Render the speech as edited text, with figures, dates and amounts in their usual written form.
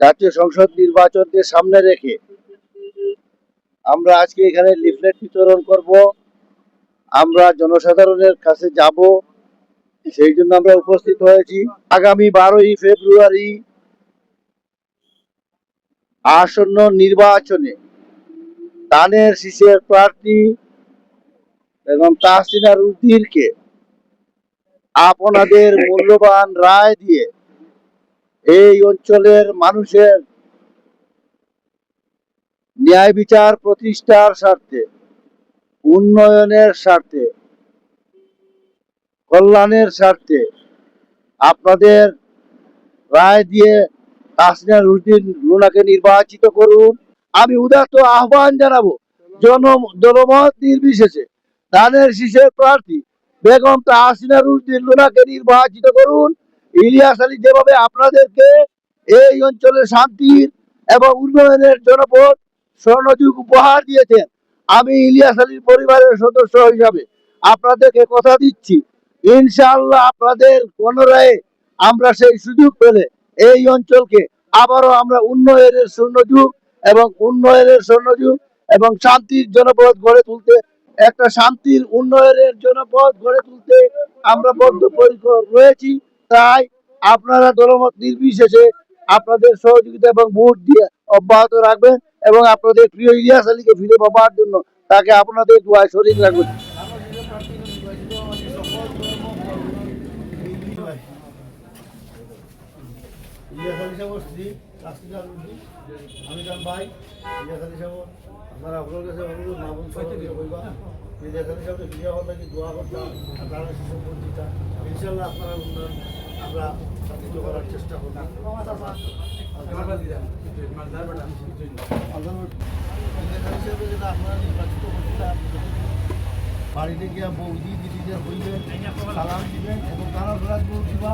জাতীয় সংসদ নির্বাচনকে সামনে রেখে আমরা আজকে এখানে লিফলেট বিতরণ করব। আমরা জনসাধারণের কাছে যাব, সেই জন্য আমরা উপস্থিত হয়েছি। আগামী 12ই ফেব্রুয়ারি আসন্ন নির্বাচনে ধানের শীষের প্রার্থী এবং তাহসিনা রুদ্দিরকে আপনাদের মূল্যবান রায় দিয়ে এই অঞ্চলের মানুষের ন্যায় বিচার প্রতিষ্ঠার স্বার্থে, উন্নয়নের স্বার্থে, কল্যাণের স্বার্থে আপনাদের রায় দিয়ে তাহসিনা রুদ্দির লুনাকে নির্বাচিত করুন। আমি উদাত্ত আহ্বান জানাবো, জনমত নির্বিশেষে ধানের শীষের প্রার্থী বেগম তাহসিনা রুদ্দির লুনাকে নির্বাচিত করুন। ইলিয়াস আলী যেভাবে আপনাদেরকে এই অঞ্চলের শান্তির এবং উন্নয়নের জনপদ স্বর্ণযুগ উপহার দিয়েছেন, আমি ইলিয়াস আলীর পরিবারের সদস্য হিসাবে আপনাদেরকে কথা দিচ্ছি, ইনশাআল্লাহ আপনাদের গণরায়ে আমরা সেই সুযোগ পেলে এই অঞ্চলকে আবারও আমরা উন্নয়নের স্বর্ণযুগ এবং শান্তির জনপদ গড়ে তুলতে, একটা শান্তির উন্নয়নের জনপদ গড়ে তুলতে আমরা বদ্ধপরিকর রয়েছি। তাই আপনারা দলমত নির্বিশেষে আপনাদের সহযোগিতা এবং ভোট দিয়ে অব্যাহত রাখবেন এবং আপনাদের প্রিয় ইলিয়াস আলীকে ফিরে পাবার জন্য তাকে আপনাদের দোয়ায় শরীক রাখবেন। ইলিয়াস আলী সাহেব স্ত্রী তাসকিনা রুদ্দি, আমি তার ভাই ইলিয়াস আলী সাহেব। আপনারা আপনার কাছে অনুরোধ মা বোন সবাইকে বলবা ইলিয়াস আলী সাহেবকে বিয়ে হওয়ার লাগে দোয়া করতাম, আর তারা শিশু পরিচিতা। ইনশাল্লাহ আপনারা উন্নয়ন আমরা সাধিত করার চেষ্টা করব। ইলিয়াস আলী সাহেবকে যেটা আপনারা নির্বাচিত করছিলেন, বাড়িতে গিয়া বৌদি দিদিদের হইবেন, সালাম দিবেন এবং তারা বউ দিবা